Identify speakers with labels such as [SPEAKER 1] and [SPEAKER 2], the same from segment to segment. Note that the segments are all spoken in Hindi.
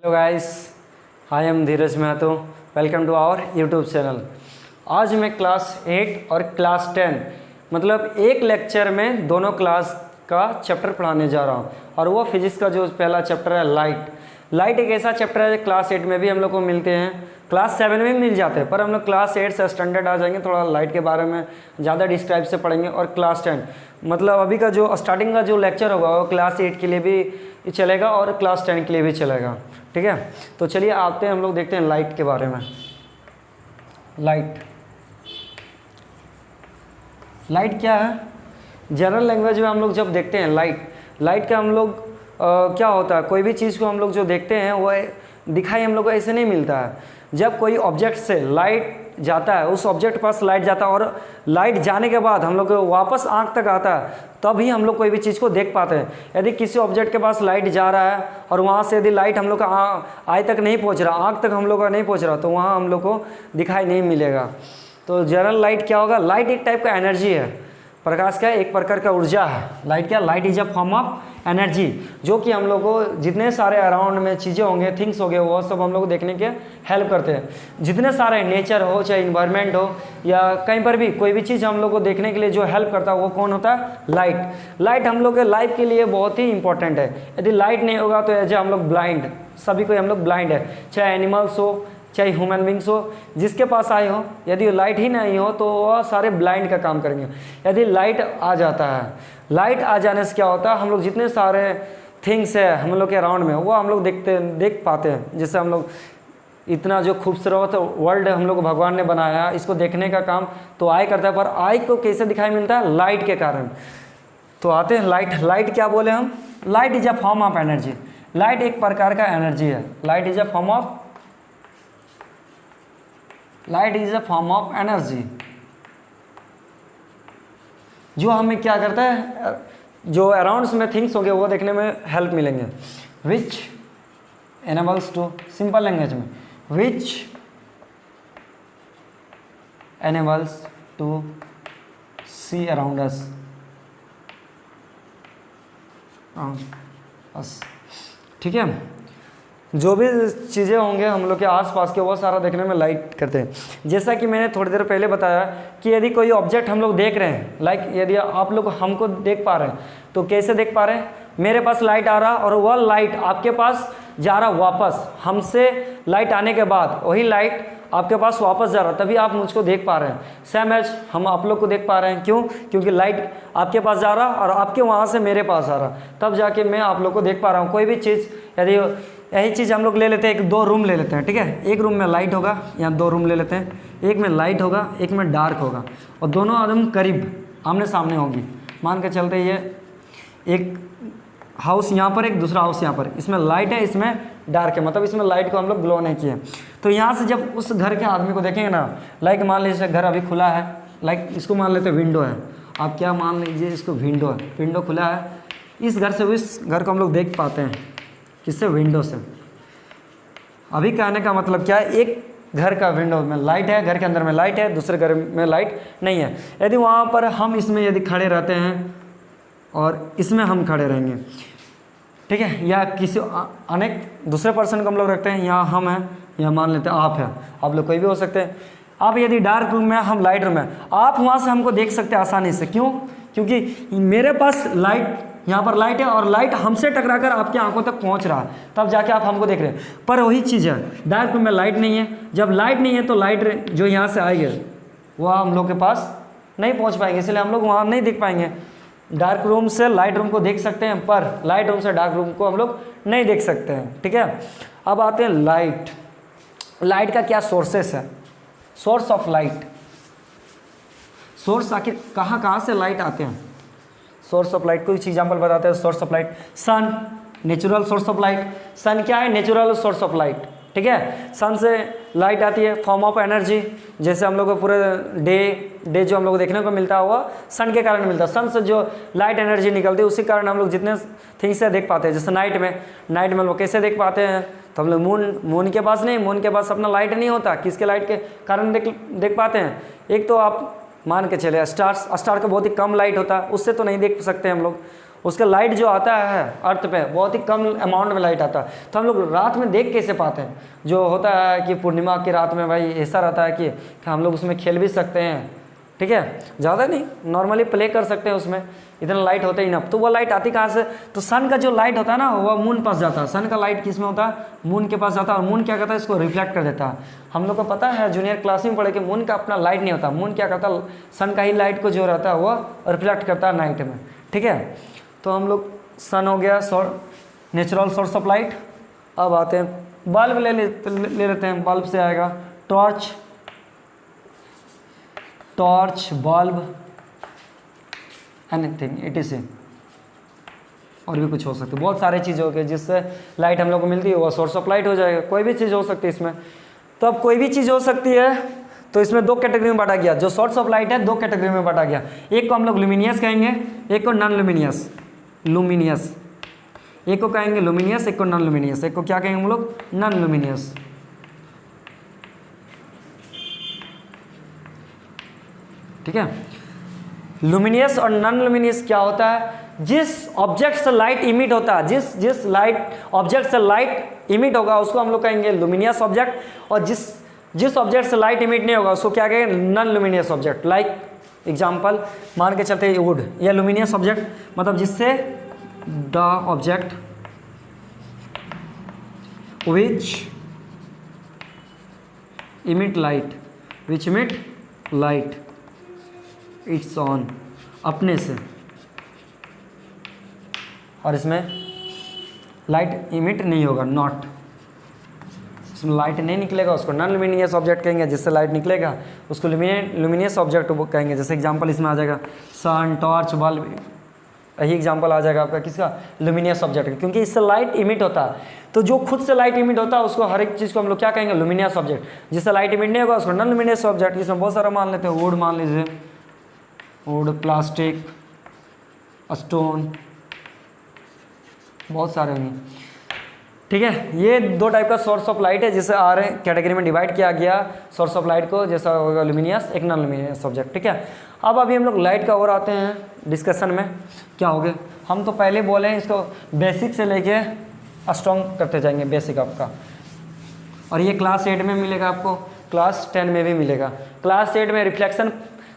[SPEAKER 1] Hello guys, I am Dheeraj Mahato. Welcome to our YouTube channel. आज मैं क्लास 8 और क्लास 10 मतलब एक लेक्चर में दोनों क्लास का चैप्टर पढ़ाने जा रहा हूँ और वो फिजिक्स का जो पहला चैप्टर है लाइट एक ऐसा चैप्टर है क्लास 8 में भी हम लोग को मिलते हैं, क्लास 7 में भी मिल जाते हैं, पर हम लोग क्लास 8 से स्टैंडर्ड आ जाएंगे, थोड़ा लाइट के बारे में ज़्यादा डिस्क्राइब से पढ़ेंगे। और क्लास 10 मतलब अभी का जो स्टार्टिंग का जो लेक्चर होगा वो क्लास 8 के लिए भी चलेगा और क्लास 10 के लिए भी चलेगा। ठीक है, तो चलिए आते हैं, हम लोग देखते हैं लाइट के बारे में। लाइट क्या है? जनरल लैंग्वेज में हम लोग जब देखते हैं लाइट का हम लोग क्या होता है, कोई भी चीज़ को हम लोग जो देखते हैं वो दिखाई हम लोग को ऐसे नहीं मिलता है। जब कोई ऑब्जेक्ट से लाइट जाता है, उस ऑब्जेक्ट के पास लाइट जाता है और लाइट जाने के बाद हम लोग को वापस आँख तक आता है, तभी हम लोग कोई भी चीज़ को देख पाते हैं। यदि किसी ऑब्जेक्ट के पास लाइट जा रहा है और वहाँ से यदि लाइट हम लोग का आई तक नहीं पहुँच रहा, आँख तक हम लोग का नहीं पहुँच रहा, तो वहाँ हम लोग को दिखाई नहीं मिलेगा। तो जनरल लाइट क्या होगा? लाइट एक टाइप का एनर्जी है, प्रकाश का एक प्रकार का ऊर्जा है। लाइट क्या? Light is a form of energy, जो कि हम लोग को जितने सारे अराउंड में चीज़ें होंगे, थिंग्स होंगे, वो सब हम लोग को देखने के हेल्प करते हैं। जितने सारे नेचर हो, चाहे इन्वायरमेंट हो या कहीं पर भी कोई भी चीज़ हम लोग को देखने के लिए जो हेल्प करता है वो कौन होता है? लाइट हम लोग के लाइफ के लिए बहुत ही इंपॉर्टेंट है। यदि लाइट नहीं होगा तो एज हम लोग ब्लाइंड, सभी को हम लोग ब्लाइंड है, चाहे एनिमल्स हो चाहे ह्यूमन बींग्स हो, जिसके पास आई हो, यदि लाइट ही नहीं हो तो वह सारे ब्लाइंड का काम करेंगे। यदि लाइट आ जाता है, लाइट आ जाने से क्या होता है, हम लोग जितने सारे थिंग्स है हम लोग के अराउंड में वो हम लोग देख पाते हैं। जैसे हम लोग इतना जो खूबसूरत वर्ल्ड हम लोग भगवान ने बनाया, इसको देखने का काम तो आई करता है, पर आई को कैसे दिखाई मिलता है? लाइट के कारण। तो आते हैं लाइट क्या बोले हम? Light is a form of energy. Light एक प्रकार का एनर्जी है। Light is a form of energy जो हमें क्या करता है, जो अराउंड्स में थिंग्स होंगे वो देखने में हेल्प मिलेंगे। Which enables to, simple language में, which enables to see around us. ठीक है, जो भी चीज़ें होंगे हम लोग के आसपास के वो सारा देखने में लाइट करते हैं। जैसा कि मैंने थोड़ी देर पहले बताया कि यदि कोई ऑब्जेक्ट हम लोग देख रहे हैं, लाइक यदि आप लोग हमको देख पा रहे हैं तो कैसे देख पा रहे हैं? मेरे पास लाइट आ रहा और वह लाइट आपके पास जा रहा, वापस हमसे लाइट आने के बाद वही लाइट आपके पास वापस जा रहा, तभी आप मुझको देख पा रहे हैं। सेम एज हम आप लोग को देख पा रहे हैं। क्यों? क्योंकि लाइट आपके पास जा रहा और आपके वहाँ से मेरे पास आ रहा, तब जाके मैं आप लोग को देख पा रहा हूँ। कोई भी चीज़, यदि यही चीज़ हम लोग ले लेते हैं, दो रूम ले लेते हैं, ठीक है, एक रूम में लाइट होगा, यहाँ दो रूम ले लेते हैं, एक में लाइट होगा एक में डार्क होगा और दोनों एकदम करीब आमने सामने होंगी। मान के चलते ये एक हाउस यहाँ पर, एक दूसरा हाउस यहाँ पर, इसमें लाइट है इसमें डार्क है, मतलब इसमें लाइट को हम लोग ग्लो नहीं किए। तो यहाँ से जब उस घर के आदमी को देखेंगे ना, लाइक मान लीजिए घर अभी खुला है, लाइक इसको मान लेते हैं विंडो है, आप क्या मान लीजिए इसको विंडो है, विंडो खुला है, इस घर से उस घर को हम लोग देख पाते हैं। किससे? विंडो से। अभी कहने का मतलब क्या है, एक घर का विंडो में लाइट है, घर के अंदर में लाइट है, दूसरे घर में लाइट नहीं है। यदि वहाँ पर हम इसमें यदि खड़े रहते हैं और इसमें हम खड़े रहेंगे, ठीक है, या किसी अनेक दूसरे पर्सन को हम लोग रखते हैं, यहाँ हम हैं, यहाँ मान लेते हैं आप हैं, आप लोग कोई भी हो सकते हैं। आप यदि डार्क रूम में, हम लाइट रूम में, आप वहाँ से हमको देख सकते हैं आसानी से। क्यों? क्योंकि मेरे पास लाइट, यहाँ पर लाइट है और लाइट हमसे टकराकर आपकी आंखों तक पहुँच रहा है, तब जाके आप हमको देख रहे हैं। पर वही चीज़ है, डार्क रूम में लाइट नहीं है, जब लाइट नहीं है तो लाइट जो यहाँ से आएगी वो हम लोग के पास नहीं पहुँच पाएंगे, इसलिए हम लोग वहाँ नहीं देख पाएंगे। डार्क रूम से लाइट रूम को देख सकते हैं, पर लाइट रूम से डार्क रूम को हम लोग नहीं देख सकते हैं। ठीक है, अब आते हैं लाइट का क्या सोर्सेस है? सोर्स ऑफ लाइट, सोर्स आखिर कहाँ से लाइट आते हैं? सोर्स ऑफ लाइट, कुछ एग्जांपल बताते हैं। Source of light, sun, natural source of light. Sun क्या है? Natural source of light. ठीक है, सन से लाइट आती है, फॉर्म ऑफ एनर्जी। जैसे हम लोग को पूरे डे जो हम लोग को देखने को मिलता है वो सन के कारण मिलता है। सन से जो लाइट एनर्जी निकलती है उसी कारण हम लोग जितने थिंग्स से देख पाते हैं। जैसे नाइट में हम लोग कैसे देख पाते हैं? तो हम लोग मून के पास नहीं, मून के पास अपना लाइट नहीं होता, किसके लाइट के कारण देख पाते हैं? एक तो आप मान के चले स्टार का बहुत ही कम लाइट होता है, उससे तो नहीं देख सकते हम लोग। उसका लाइट जो आता है अर्थ पे बहुत ही कम अमाउंट में लाइट आता है, तो हम लोग रात में देख कैसे पाते हैं। जो होता है कि पूर्णिमा की रात में भाई ऐसा रहता है कि हम लोग उसमें खेल भी सकते हैं, ठीक है, ज़्यादा नहीं, नॉर्मली प्ले कर सकते हैं उसमें, इतना लाइट होता ही ना। तो वो लाइट आती कहाँ से? तो सन का जो लाइट होता है ना वो मून पास जाता है। सन का लाइट किस में होता है? मून के पास जाता है, और मून क्या करता है? इसको रिफ्लेक्ट कर देता है। हम लोग को पता है जूनियर क्लास में पढ़े कि मून का अपना लाइट नहीं होता, मून क्या करता है? सन का ही लाइट को जो रहता है वो रिफ्लेक्ट करता है नाइट में, ठीक है। तो हम लोग सन हो गया नेचुरल सोर्स ऑफ लाइट। अब आते हैं बल्ब ले लेते हैं। बल्ब से आएगा torch, bulb, anything it is, और भी कुछ हो सकता है, बहुत सारे चीज़ हो गए जिससे लाइट हम लोग को मिलती है, वो सोर्स ऑफ लाइट हो जाएगा। कोई भी चीज़ हो सकती है इसमें। तो अब कोई भी चीज़ हो सकती है, तो इसमें दो कैटेगरी में बांटा गया। जो सोर्स ऑफ लाइट है दो कैटेगरी में बांटा गया, एक को हम लोग लुमिनियस कहेंगे, एक को नॉन लुमिनियस। एक को कहेंगे लुमिनियस, एक को नॉन लुमिनियस। एक को क्या कहेंगे हम लोग? Non luminous. ठीक है। लुमिनियस और नॉन लुमिनियस क्या होता है? जिस ऑब्जेक्ट से लाइट इमिट होता है, जिस लाइट ऑब्जेक्ट से लाइट इमिट होगा उसको हम लोग कहेंगे लुमिनियस ऑब्जेक्ट, और जिस ऑब्जेक्ट से लाइट इमिट नहीं होगा उसको क्या कहेंगे? Non luminous object. Like example मान के चलते वुड, या लुमिनियस ऑब्जेक्ट मतलब जिससे the object which emit light it's on, अपने से, और इसमें लाइट इमिट नहीं होगा, नॉट, इसमें लाइट नहीं निकलेगा, उसको नॉन लुमिनियस ऑब्जेक्ट कहेंगे। जिससे लाइट निकलेगा उसको लुमिनियस ऑब्जेक्ट कहेंगे। जैसे एग्जांपल इसमें आ जाएगा सन, टॉर्च, बल्ब, यही एग्जांपल आ जाएगा आपका किसका? लुमिनियस ऑब्जेक्ट, क्योंकि इससे लाइट इमिट होता है। तो जो खुद से लाइट इमिट होता है उसको, हर एक चीज़ को हम लोग क्या कहेंगे? Luminous object. जिससे लाइट इमिट नहीं होगा उसको नॉन लुमिनियस ऑब्जेक्ट। इसमें बहुत सारा मान लेते हैं, वुड मान लीजिए, वुड, प्लास्टिक, स्टोन, बहुत सारे होंगे, ठीक है। ये दो टाइप का सोर्स ऑफ लाइट है जिसे आर कैटेगरी में डिवाइड किया गया सोर्स ऑफ लाइट को, जैसा होगा लुमिनियस, एक नॉन लुमिनियस ऑब्जेक्ट, ठीक है। अब अभी हम लोग लाइट का और आते हैं डिस्कशन में। क्या हो गया? हम तो पहले बोले हैं इसको बेसिक से लेके स्ट्रॉन्ग करते जाएंगे, बेसिक आपका, और ये क्लास 8 में मिलेगा आपको, क्लास 10 में भी मिलेगा। क्लास 8 में रिफ्लेक्शन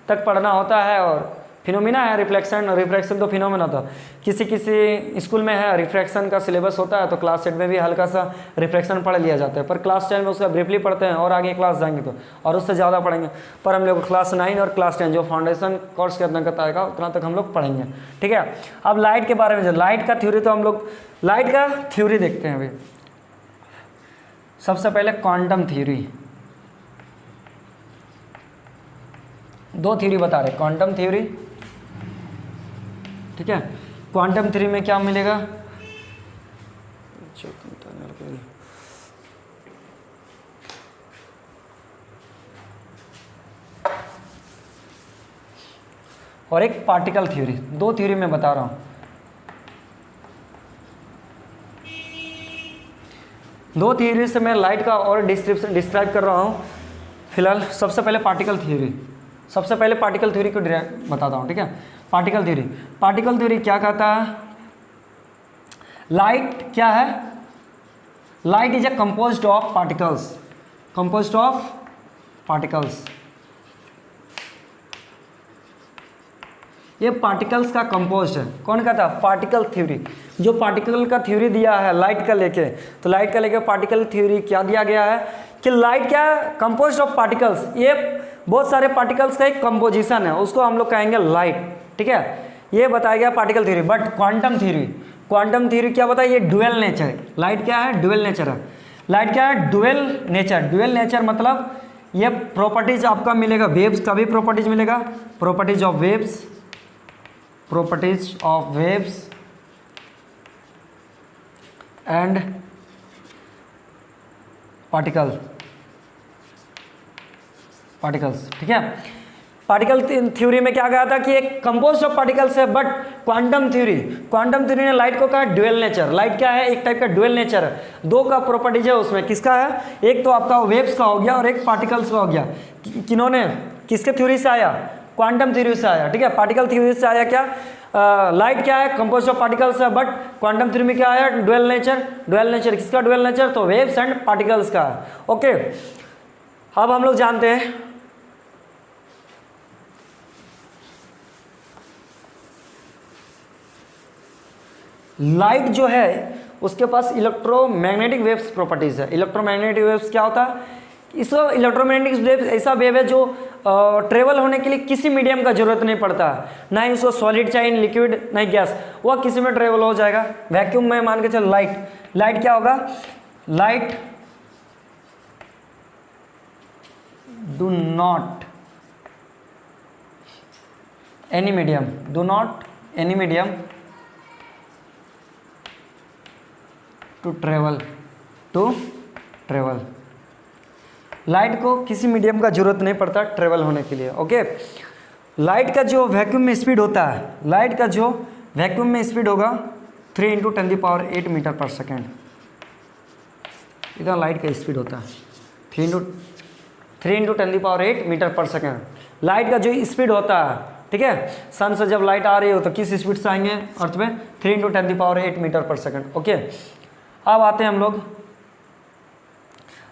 [SPEAKER 1] तक पढ़ना होता है, और फिनोमिना है रिफ्रैक्शन तो फिनोमिना था। किसी स्कूल में है रिफ्रैक्शन का सिलेबस होता है, तो क्लास 8 में भी हल्का सा रिफ्रैक्शन पढ़ लिया जाता है, पर क्लास 10 में उसका ब्रीफली पढ़ते हैं, और आगे क्लास जाएंगे तो और उससे ज़्यादा पढ़ेंगे। पर हम लोग क्लास 9 और क्लास 10 जो फाउंडेशन कोर्स के अंतर्गत आएगा उतना तक हम लोग पढ़ेंगे, ठीक है। अब लाइट के बारे में, लाइट का थ्योरी, तो हम लोग लाइट का थ्योरी देखते हैं अभी। सबसे पहले क्वांटम थ्योरी, दो थ्योरी बता रहे, क्वांटम थ्योरी, ठीक है। क्वांटम थ्योरी में क्या मिलेगा? और एक पार्टिकल थ्योरी, दो थ्योरी में बता रहा हूं। दो थ्योरी से मैं लाइट का और डिस्क्राइब कर रहा हूं। फिलहाल सबसे पहले पार्टिकल थ्योरी, सबसे पहले पार्टिकल थ्योरी को बताता हूं, ठीक है। पार्टिकल थ्योरी क्या कहता है? लाइट क्या है? Light is a composed of particles, ये पार्टिकल्स का कंपोज्ड है। कौन कहता है? Particle theory. जो पार्टिकल का थ्योरी दिया है लाइट का लेके, तो लाइट का लेके पार्टिकल थ्योरी क्या दिया गया है कि लाइट क्या है? कंपोज्ड ऑफ पार्टिकल्स, ये बहुत सारे पार्टिकल्स का एक कंपोजिशन है, उसको हम लोग कहेंगे लाइट, ठीक है। ये बताया गया particle theory. But quantum theory क्या बताया? ये डुअल नेचर। लाइट क्या है? डुअल नेचर है। लाइट क्या है? डुअल नेचर मतलब ये प्रॉपर्टीज आपका मिलेगा, वेव्स का भी प्रॉपर्टीज मिलेगा, properties of waves and particles, ठीक है। पार्टिकल थ्योरी में क्या कहा था कि एक कंपोज्ड ऑफ पार्टिकल्स है। बट क्वांटम थ्योरी ने लाइट को कहा डुअल नेचर। लाइट क्या है? एक टाइप का डुअल नेचर है, दो का प्रॉपर्टीज है उसमें। किसका है? एक तो आपका वेव्स का हो गया और एक पार्टिकल्स का हो गया। किन्होंने, किसके थ्योरी से आया? क्वांटम थ्योरी से आया, ठीक है। पार्टिकल थ्योरी से आया क्या? लाइट क्या है, कंपोज ऑफ पार्टिकल्स है, बट क्वांटम थ्योरी में क्या है, ड्यूअल नेचर। ड्यूअल नेचर किसका ड्यूअल नेचर, तो वेव्स एंड पार्टिकल्स का। ओके, अब हम लोग जानते हैं लाइट जो है उसके पास इलेक्ट्रोमैग्नेटिक वेव्स प्रॉपर्टीज है। इलेक्ट्रोमैग्नेटिक वेव्स क्या होता है, इसको इलेक्ट्रोमैग्नेटिक वेव ऐसा वेव है जो ट्रेवल होने के लिए किसी मीडियम का जरूरत नहीं पड़ता, ना ही इसको सॉलिड चाहिए, लिक्विड नहीं गैस, वह किसी में ट्रेवल हो जाएगा। वैक्यूम में मान के चल लाइट क्या होगा, light do not any medium to travel. Light को किसी मीडियम का जरूरत नहीं पड़ता ट्रेवल होने के लिए। ओके, लाइट का जो वैक्यूम में स्पीड होता है, लाइट का जो वैक्यूम में स्पीड होगा 3 × 10⁸ मीटर पर सेकेंड, इतना लाइट का स्पीड होता है। 3 × 10⁸ मीटर पर सेकेंड लाइट का जो स्पीड होता है, ठीक है। सन से जब लाइट आ रही हो तो किस स्पीड से आएंगे अर्थ में, 3 × 10⁸ मीटर पर सेकेंड। ओके, अब आते हैं हम लोग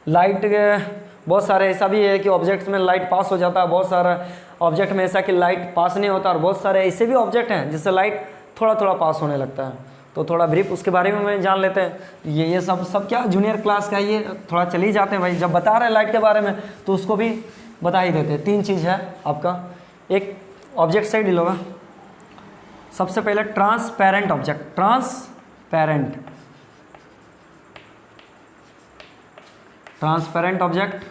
[SPEAKER 1] लाइट के बहुत सारे ऐसा भी है कि ऑब्जेक्ट्स में लाइट पास हो जाता है, बहुत सारा ऑब्जेक्ट में ऐसा कि लाइट पास नहीं होता, और बहुत सारे ऐसे भी ऑब्जेक्ट हैं जिससे लाइट थोड़ा थोड़ा पास होने लगता है। तो थोड़ा ब्रीफ उसके बारे में जान लेते हैं। ये सब क्या जूनियर क्लास का, ये थोड़ा चले ही जाते हैं भाई, जब बता रहे हैं लाइट के बारे में तो उसको भी बता ही देते हैं। 3 चीज़ है आपका, एक ऑब्जेक्ट से डील होगा। सबसे पहले transparent object, transparent object,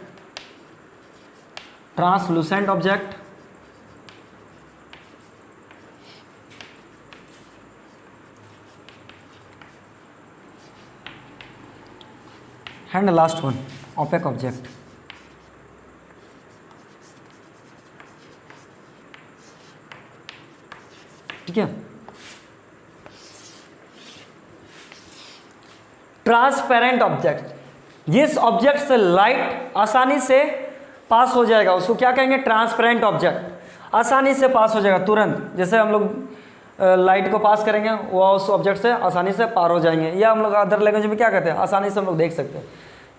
[SPEAKER 1] translucent object, and last one opaque object. ठीक है, ट्रांसपेरेंट ऑब्जेक्ट, जिस ऑब्जेक्ट से लाइट आसानी से पास हो जाएगा उसको क्या कहेंगे, ट्रांसपेरेंट ऑब्जेक्ट। आसानी से पास हो जाएगा तुरंत, जैसे हम लोग लाइट को पास करेंगे वो उस ऑब्जेक्ट से आसानी से पार हो जाएंगे, या हम लोग अदर लैंग्वेज में क्या कहते हैं, आसानी से हम लोग देख सकते हैं,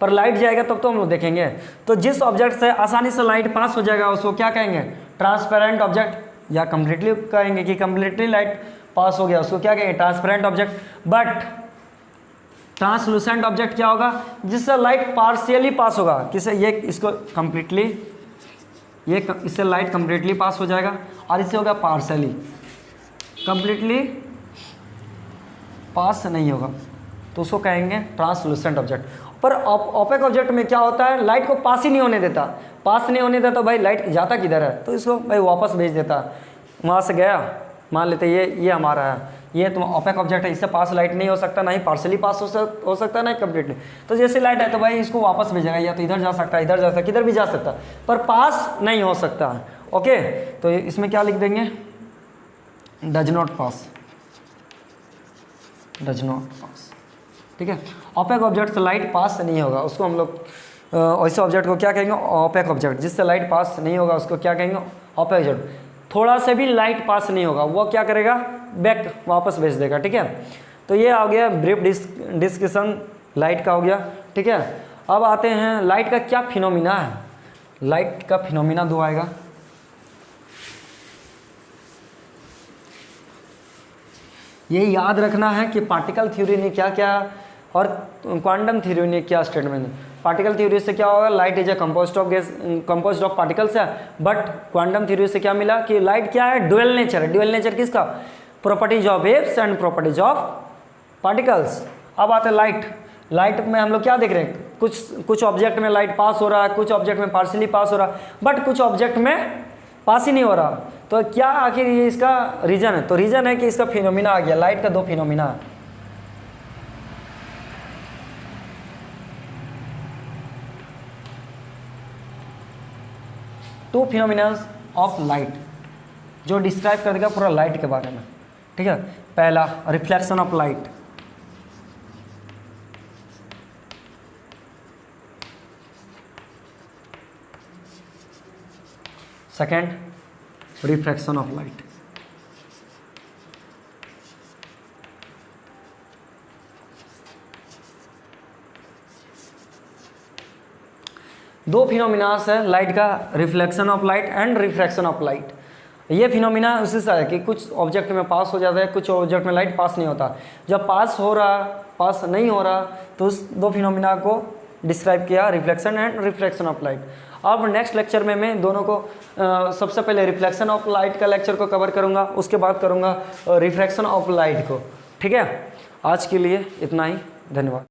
[SPEAKER 1] पर लाइट जाएगा तब तो हम लोग देखेंगे। तो जिस ऑब्जेक्ट से आसानी से लाइट पास हो जाएगा उसको क्या कहेंगे, ट्रांसपेरेंट ऑब्जेक्ट, या कंप्लीटली कहेंगे कि कंप्लीटली लाइट पास हो गया उसको क्या कहेंगे, transparent object. But translucent object क्या होगा, जिससे लाइट पार्शियली पास होगा, किसे, ये इसको कंप्लीटली, ये इससे लाइट कंप्लीटली पास हो जाएगा, और इससे होगा पार्शियली, कंप्लीटली पास नहीं होगा, तो उसको कहेंगे ट्रांसलूसेंट ऑब्जेक्ट। पर ओपेक ऑब्जेक्ट में क्या होता है, लाइट को पास ही नहीं होने देता, पास नहीं होने देता तो भाई लाइट जाता किधर है, तो इसको भाई वापस भेज देता, वहाँ से गया, मान लेते ये हमारा है, ये तुम ओपेक ऑब्जेक्ट है, इससे पास लाइट नहीं हो सकता, ना ही पार्शियली पास हो सकता, ना ही कंप्लीटली। तो जैसे लाइट है तो भाई इसको वापस भेजेगा, या तो इधर जा सकता है, इधर जा सकता है, किधर भी जा सकता, पर पास नहीं हो सकता। ओके, तो इसमें क्या लिख देंगे, डज नॉट पास। ठीक है, ओपेक ऑब्जेक्ट से लाइट पास नहीं होगा उसको हम लोग ऐसे ऑब्जेक्ट को क्या कहेंगे, ओपेक ऑब्जेक्ट। जिससे लाइट पास नहीं होगा उसको क्या कहेंगे, ओपेक ऑब्जेक्ट। थोड़ा से भी लाइट पास नहीं होगा वो क्या करेगा, बैक वापस भेज देगा। ठीक है, तो ये आ गया ब्रीफ डिस्कशन लाइट का हो गया। ठीक है, अब आते हैं लाइट का क्या फिनोमिना है। लाइट का फिनोमिना 2 आएगा। ये याद रखना है कि पार्टिकल थ्योरी ने क्या क्या और क्वांटम थ्योरी ने क्या स्टेटमेंट। पार्टिकल थ्योरी से क्या होगा, light is a composed of particles है, बट क्वांटम थ्योरी से क्या मिला कि लाइट क्या है, ड्यूअल नेचर है। ड्यूअल नेचर किसका, properties of waves and properties of particles. अब आते हैं लाइट में हम लोग क्या देख रहे हैं, कुछ ऑब्जेक्ट में लाइट पास हो रहा है, कुछ ऑब्जेक्ट में पार्शियली पास हो रहा है, बट कुछ ऑब्जेक्ट में पास ही नहीं हो रहा। तो क्या आखिर ये इसका रीजन है, तो रीजन है कि इसका फिनोमिना आ गया। लाइट का 2 फिनोमिना है। टू फिनोमिनास ऑफ लाइट जो डिस्क्राइब कर देगा पूरा लाइट के बारे में। ठीक है, पहला reflection of light, second refraction of light. दो फिनोमिनास है लाइट का, reflection of light and refraction of light. ये फिनोमिना उसी से है कि कुछ ऑब्जेक्ट में पास हो जाता है, कुछ ऑब्जेक्ट में लाइट पास नहीं होता। जब पास हो रहा, पास नहीं हो रहा, तो उस दो फिनोमिना को डिस्क्राइब किया, reflection and refraction of light. अब नेक्स्ट लेक्चर में मैं दोनों को सबसे पहले रिफ्लेक्शन ऑफ लाइट का लेक्चर को कवर करूँगा, उसके बाद करूँगा रिफ्रैक्शन ऑफ लाइट को। ठीक है, आज के लिए इतना ही, धन्यवाद।